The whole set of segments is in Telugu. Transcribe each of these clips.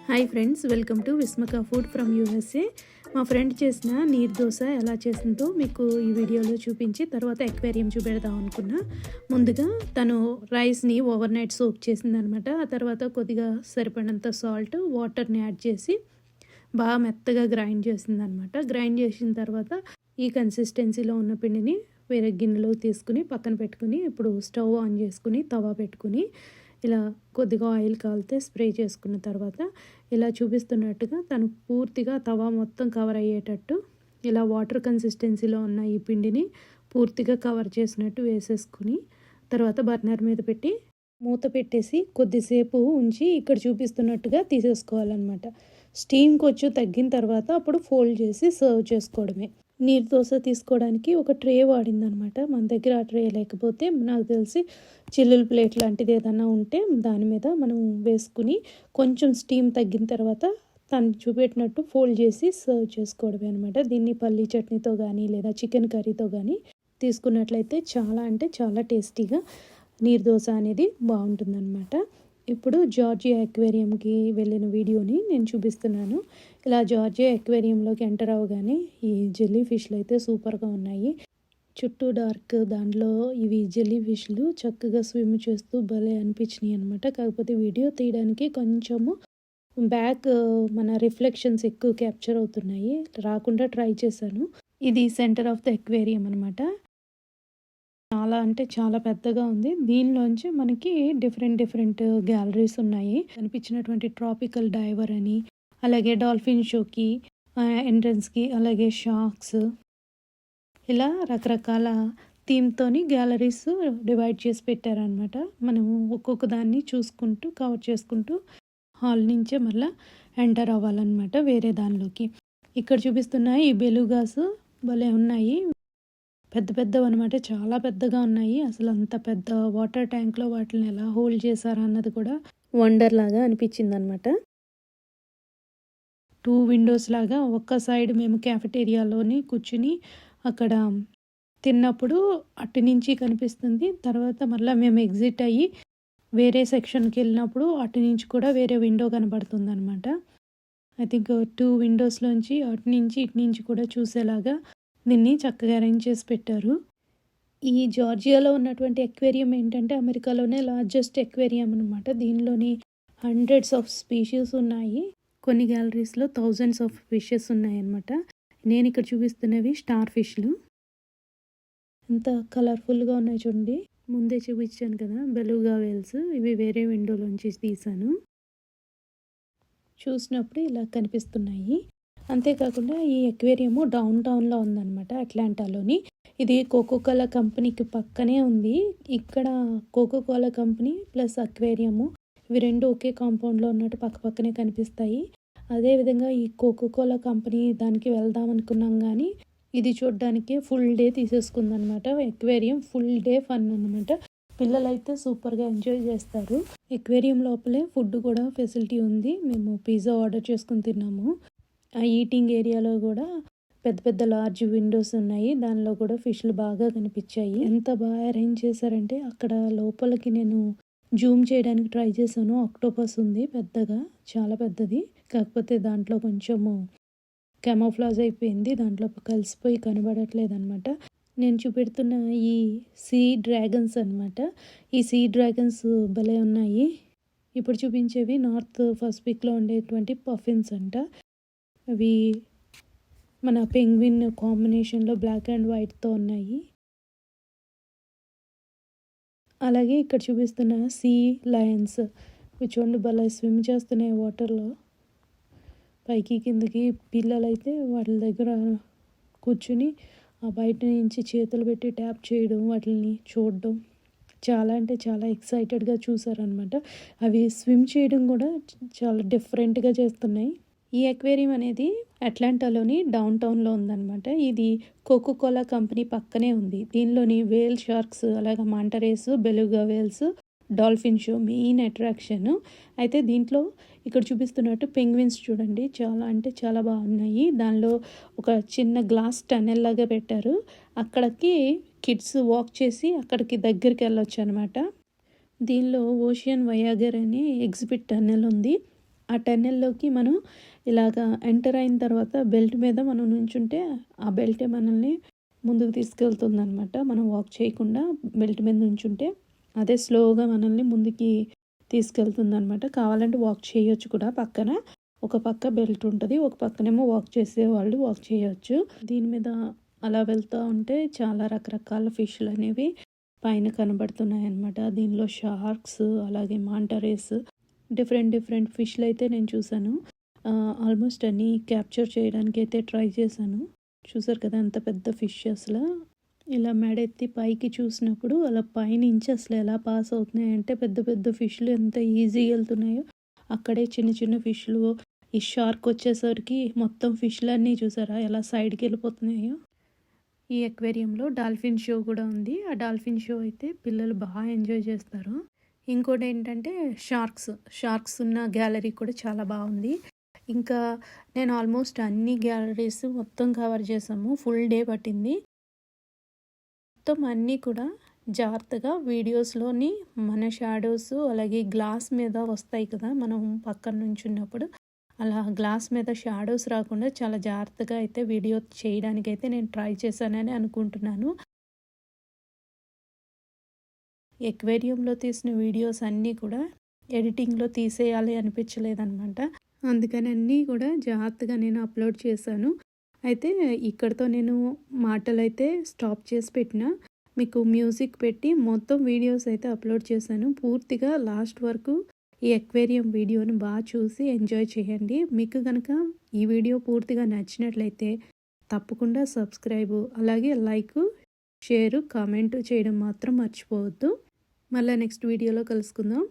Hi friends, welcome to Vismaka food from USA. మా ఫ్రెండ్ చేసిన నీరు దోశ ఎలా చేసిందో మీకు ఈ వీడియోలో చూపించి తర్వాత ఎక్వేరియం చూపెడదాం అనుకున్నా. ముందుగా తను రైస్ని ఓవర్ నైట్ సోక్ చేసిందనమాట. ఆ తర్వాత కొద్దిగా సరిపడినంత సాల్ట్, వాటర్ని యాడ్ చేసి బాగా మెత్తగా గ్రైండ్ చేసిందనమాట. గ్రైండ్ చేసిన తర్వాత ఈ కన్సిస్టెన్సీలో ఉన్న పిండిని వేరే గిన్నెలో తీసుకుని పక్కన పెట్టుకుని ఇప్పుడు స్టవ్ ఆన్ చేసుకుని తవా పెట్టుకుని ఇలా కొద్దిగా ఆయిల్ కాలితే స్ప్రే చేసుకున్న తర్వాత ఇలా చూపిస్తున్నట్టుగా తను పూర్తిగా తవా మొత్తం కవర్ అయ్యేటట్టు ఇలా వాటర్ కన్సిస్టెన్సీలో ఉన్న ఈ పిండిని పూర్తిగా కవర్ చేసినట్టు వేసేసుకుని తర్వాత బర్నర్ మీద పెట్టి మూత పెట్టేసి కొద్దిసేపు ఉంచి ఇక్కడ చూపిస్తున్నట్టుగా తీసేసుకోవాలన్నమాట. స్టీమ్ కొంచెం తగ్గిన తర్వాత అప్పుడు ఫోల్డ్ చేసి సర్వ్ చేసుకోవడమే. నీరు దోశ తీసుకోవడానికి ఒక ట్రే వాడిందనమాట. మన దగ్గర ఆ ట్రే లేకపోతే నాకు తెలిసి చిల్లుల ప్లేట్ లాంటిది ఏదైనా ఉంటే దాని మీద మనం వేసుకుని కొంచెం స్టీమ్ తగ్గిన తర్వాత తను చూపెట్టినట్టు ఫోల్డ్ చేసి సర్వ్ చేసుకోవడమే అనమాట. దీన్ని పల్లీ చట్నీతో కానీ లేదా చికెన్ కర్రీతో కానీ తీసుకున్నట్లయితే చాలా అంటే చాలా టేస్టీగా నీరు దోశ అనేది బాగుంటుందన్నమాట. ఇప్పుడు జార్జియా అక్వేరియంకి వెళ్ళిన వీడియోని నేను చూపిస్తున్నాను. ఇలా జార్జియా అక్వేరియంలోకి ఎంటర్ అవ్వగానే ఈ జెల్లీ ఫిష్లు అయితే సూపర్గా ఉన్నాయి. చుట్టూ డార్క్, దాంట్లో ఇవి జెల్లీ ఫిష్లు చక్కగా స్విమ్ చేస్తూ భలే అనిపించినాయి అనమాట. కాకపోతే వీడియో తీయడానికి కొంచెము బ్యాక్ మన రిఫ్లెక్షన్స్ ఎక్కువ క్యాప్చర్ అవుతున్నాయి, రాకుండా ట్రై చేశాను. ఇది సెంటర్ ఆఫ్ ద అక్వేరియం అనమాట. చాలా అంటే చాలా పెద్దగా ఉంది. దీనిలోంచి మనకి డిఫరెంట్ గ్యాలరీస్ ఉన్నాయి. కనిపించినటువంటి ట్రాపికల్ డైవర్ అని, అలాగే డాల్ఫిన్ షోకి ఎంట్రన్స్కి, అలాగే షార్క్స్, ఇలా రకరకాల థీమ్తోని గ్యాలరీస్ డివైడ్ చేసి పెట్టారనమాట. మనము ఒక్కొక్క దాన్ని చూసుకుంటూ కవర్ చేసుకుంటూ హాల్ నుంచే మళ్ళీ ఎంటర్ అవ్వాలన్నమాట వేరే దానిలోకి. ఇక్కడ చూపిస్తున్న ఈ బెలుగాస్ భలే ఉన్నాయి, పెద్ద పెద్దవి అనమాట, చాలా పెద్దగా ఉన్నాయి. అసలు అంత పెద్ద వాటర్ ట్యాంక్లో వాటిని ఎలా హోల్డ్ చేశారా అన్నది కూడా వండర్ లాగా అనిపించింది అనమాట. 2 విండోస్ లాగా ఒక్క సైడ్ మేము క్యాఫెటేరియాలోని కూర్చుని అక్కడ తిన్నప్పుడు అటు నుంచి కనిపిస్తుంది. తర్వాత మళ్ళీ మేము ఎగ్జిట్ అయ్యి వేరే సెక్షన్కి వెళ్ళినప్పుడు అటు నుంచి కూడా వేరే విండో కనబడుతుంది అనమాట. ఐ థింక్ 2 విండోస్లోంచి అటు నుంచి ఇటు నుంచి కూడా చూసేలాగా దీన్ని చక్కగా అరేంజ్ చేసి పెట్టారు. ఈ జార్జియాలో ఉన్నటువంటి అక్వేరియం ఏంటంటే అమెరికాలోనే లార్జెస్ట్ అక్వేరియం అనమాట. దీనిలోని హండ్రెడ్స్ ఆఫ్ స్పీషీస్ ఉన్నాయి. కొన్ని గ్యాలరీస్లో థౌజండ్స్ ఆఫ్ ఫిషెస్ ఉన్నాయన్నమాట. నేను ఇక్కడ చూపిస్తున్నవి స్టార్ ఫిష్లు. ఎంత కలర్ఫుల్గా ఉన్నాయి చూడండి. ముందే చూపించాను కదా బెలుగా వేల్స్, ఇవి వేరే విండోలోంచి తీసాను. చూసినప్పుడు ఇలా కనిపిస్తున్నాయి. అంతేకాకుండా ఈ అక్వేరియము డౌన్ టౌన్లో ఉందన్నమాట, అట్లాంటాలోని. ఇది కోకోకోలా కంపెనీకి పక్కనే ఉంది. ఇక్కడ కోకోకోలా కంపెనీ ప్లస్ అక్వేరియము ఇవి రెండు ఒకే కాంపౌండ్లో ఉన్నట్టు పక్క పక్కనే కనిపిస్తాయి. అదేవిధంగా ఈ కోకోకోలా కంపెనీ దానికి వెళ్దాం అనుకున్నాం కానీ ఇది చూడడానికి ఫుల్ డే తీసేసుకుందనమాట. అక్వేరియం ఫుల్ డే ఫన్ అనమాట. పిల్లలైతే సూపర్గా ఎంజాయ్ చేస్తారు. అక్వేరియం లోపలే ఫుడ్ కూడా ఫెసిలిటీ ఉంది. మేము పిజ్జా ఆర్డర్ చేసుకుని తిన్నాము. ఆ ఈటింగ్ ఏరియాలో కూడా పెద్ద పెద్ద లార్జ్ విండోస్ ఉన్నాయి. దానిలో కూడా ఫిష్లు బాగా కనిపించాయి. ఎంత బాగా అరేంజ్ చేశారంటే అక్కడ లోపలికి నేను జూమ్ చేయడానికి ట్రై చేశాను. ఆక్టోపస్ ఉంది పెద్దగా, చాలా పెద్దది. కాకపోతే దాంట్లో కొంచెము కెమోఫ్లాజ్ అయిపోయింది, దాంట్లో కలిసిపోయి కనబడట్లేదు అనమాట. నేను చూపెడుతున్న ఈ సీ డ్రాగన్స్ అనమాట. ఈ సీ డ్రాగన్స్ భలే ఉన్నాయి. ఇప్పుడు చూపించేవి నార్త్ పసిఫిక్లో ఉండేటువంటి పఫిన్స్ అంట. అవి మన పెంగ్విన్ కాంబినేషన్లో బ్లాక్ అండ్ వైట్తో ఉన్నాయి. అలాగే ఇక్కడ చూపిస్తున్న సీ లయన్స్ చూడండి, భలే స్విమ్ చేస్తున్నాయి వాటర్లో, పైకి కిందకి. పిల్లలైతే వాళ్ళ దగ్గర కూర్చుని ఆ బయట నుంచి చేతులు పెట్టి ట్యాప్ చేయడం, వాటిని చూడడం చాలా అంటే చాలా ఎక్సైటెడ్గా చూసారనమాట. అవి స్విమ్ చేయడం కూడా చాలా డిఫరెంట్గా చేస్తున్నాయి. ఈ అక్వేరియం అనేది అట్లాంటాలోని డౌన్ టౌన్లో ఉందన్నమాట. ఇది కోకోకోలా కంపెనీ పక్కనే ఉంది. దీనిలోని వేల్ షార్క్స్, అలాగే manta rays, beluga whales, dolphin show main attraction. అయితే దీంట్లో ఇక్కడ చూపిస్తున్నట్టు పెంగ్విన్స్ చూడండి, చాలా అంటే చాలా బాగున్నాయి. దానిలో ఒక చిన్న గ్లాస్ టన్నెల్ లాగా పెట్టారు. అక్కడికి కిడ్స్ వాక్ చేసి అక్కడికి దగ్గరికి వెళ్ళొచ్చు అనమాట. దీనిలో ఓషియన్ వయాగర్ అనే ఎగ్జిబిట్ టన్నెల్ ఉంది. ఆ టన్నెల్లోకి మనం ఇలాగా ఎంటర్ అయిన తర్వాత బెల్ట్ మీద మనం నుంచుంటే ఆ బెల్టే మనల్ని ముందుకు తీసుకెళ్తుందనమాట. మనం వాక్ చేయకుండా బెల్ట్ మీద నుంచుంటే అదే స్లోగా మనల్ని ముందుకి తీసుకెళ్తుందనమాట. కావాలంటే వాక్ చేయొచ్చు కూడా పక్కన. ఒక పక్క బెల్ట్ ఉంటది. ఒక పక్కనేమో వాక్ చేసేవాళ్ళు వాక్ చేయొచ్చు. దీని మీద అలా వెళ్తా ఉంటే చాలా రకరకాల ఫిష్‌లనేవి పైన కనబడుతున్నాయన్నమాట. దీనిలో షార్క్స్, అలాగే మాంటా రేస్, డిఫరెంట్ ఫిష్‌లయితే నేను చూసాను. ఆల్మోస్ట్ అన్నీ క్యాప్చర్ చేయడానికైతే ట్రై చేశాను. చూసారు కదా ఎంత పెద్ద ఫిష్ అసల. ఇలా మెడెత్తి పైకి చూసినప్పుడు అలా పైనుంచి అసలు ఎలా పాస్ అవుతున్నాయంటే పెద్ద ఫిష్‌లు ఎంత ఈజీగా వెళ్తున్నాయో, అక్కడే చిన్న ఫిష్‌లు, ఈ షార్క్ వచ్చేసరికి మొత్తం ఫిష్‌లన్నీ చూసారా ఎలా సైడ్‌కి వెళ్ళిపోతున్నాయో. ఈ అక్వేరియంలో డాల్ఫిన్ షో కూడా ఉంది. ఆ డాల్ఫిన్ షో అయితే పిల్లలు బాగా ఎంజాయ్ చేస్తారు. ఇంకోటి ఏంటంటే షార్క్స్ ఉన్న గ్యాలరీ కూడా చాలా బాగుంది. ఇంకా నేను ఆల్మోస్ట్ అన్ని గ్యాలరీస్ మొత్తం కవర్ చేసాము. ఫుల్ డే పట్టింది. మొత్తం అన్నీ కూడా జాగ్రత్తగా వీడియోస్లోని మన షాడోస్ అలాగే గ్లాస్ మీద వస్తాయి కదా మనం పక్కన నుంచున్నప్పుడు, అలా గ్లాస్ మీద షాడోస్ రాకుండా చాలా జాగ్రత్తగా అయితే వీడియో చేయడానికైతే నేను ట్రై చేశానని అనుకుంటున్నాను. ఎక్వేరియంలో తీసిన వీడియోస్ అన్నీ కూడా ఎడిటింగ్లో తీసేయాలి అనిపించలేదన్నమాట. అందుకని అన్నీ కూడా జాగ్రత్తగా నేను అప్లోడ్ చేశాను. అయితే ఇక్కడితో నేను మాటలైతే స్టాప్ చేసి పెట్టిన. మీకు మ్యూజిక్ పెట్టి మొత్తం వీడియోస్ అయితే అప్లోడ్ చేశాను. పూర్తిగా లాస్ట్ వరకు ఈ అక్వేరియం వీడియోని బాగా చూసి ఎంజాయ్ చేయండి. మీకు కనుక ఈ వీడియో పూర్తిగా నచ్చినట్లయితే తప్పకుండా సబ్స్క్రైబ్, అలాగే లైక్, షేర్, కామెంట్ చేయడం మాత్రం మర్చిపోవద్దు. మళ్ళీ నెక్స్ట్ వీడియోలో కలుసుకుందాం.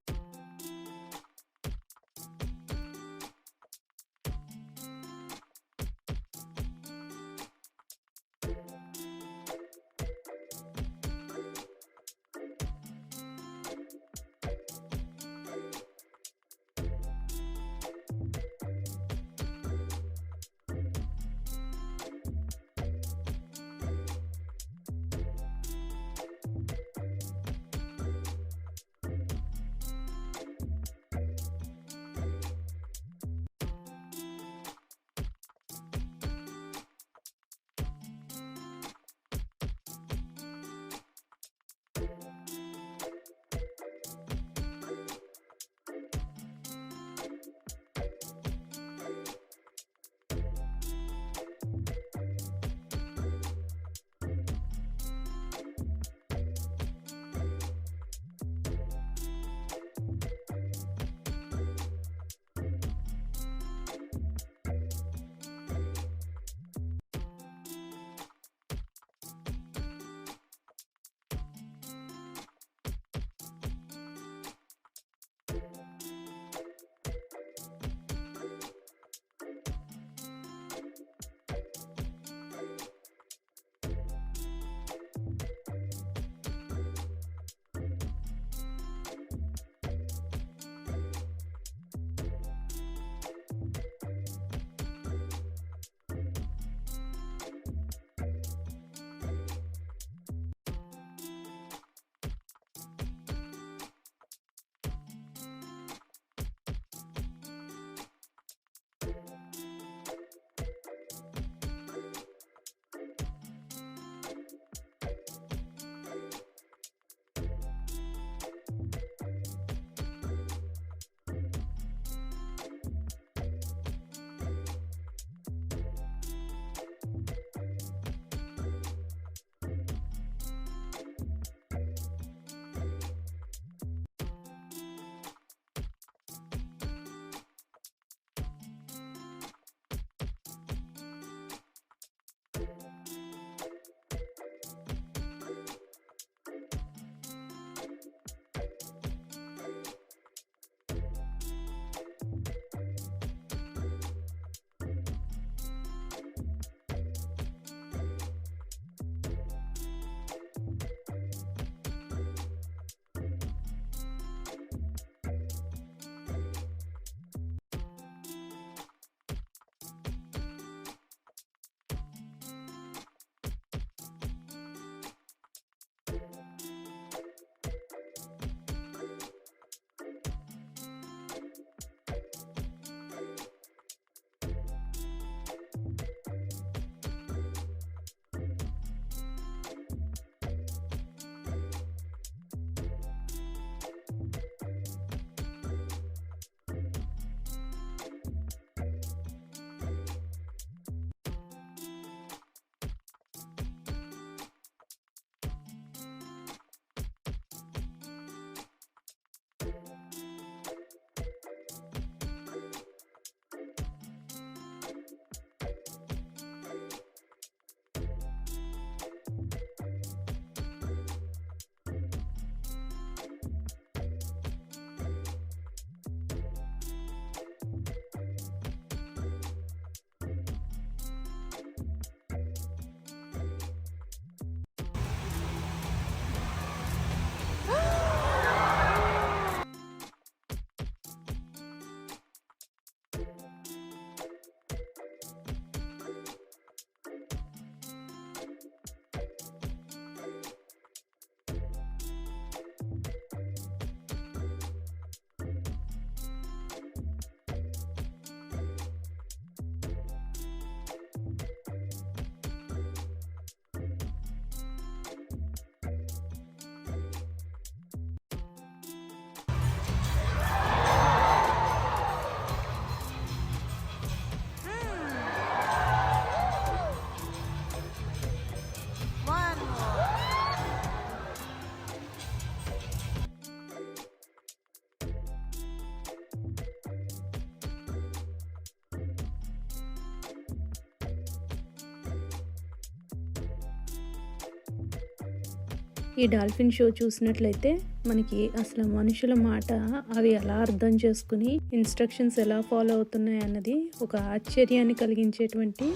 ఈ డాల్ఫిన్ షో చూసినట్లయితే మనకి అసలు మనుషుల మాట అవి ఎలా అర్థం చేసుకుని ఇన్స్ట్రక్షన్స్ ఎలా ఫాలో అవుతున్నాయి అన్నది ఒక ఆశ్చర్యాన్ని కలిగించేటువంటి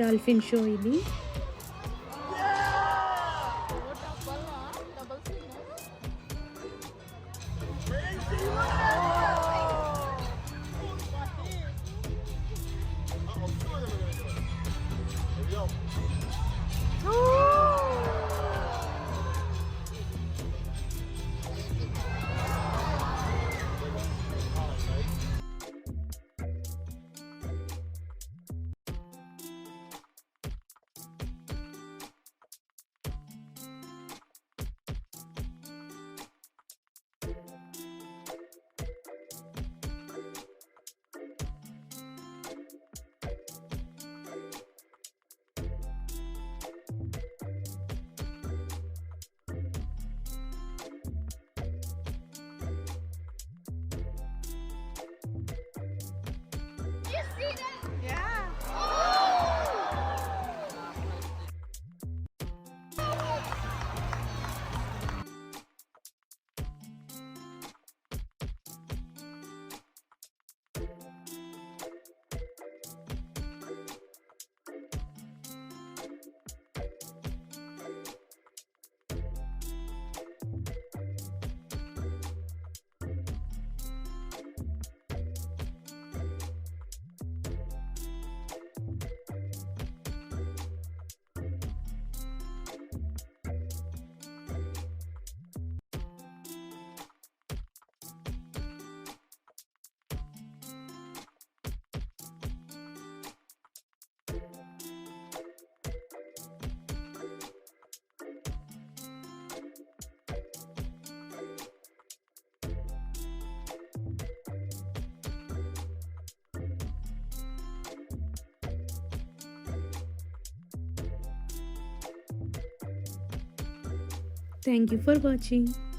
డాల్ఫిన్ షో ఇది. Thank you for watching.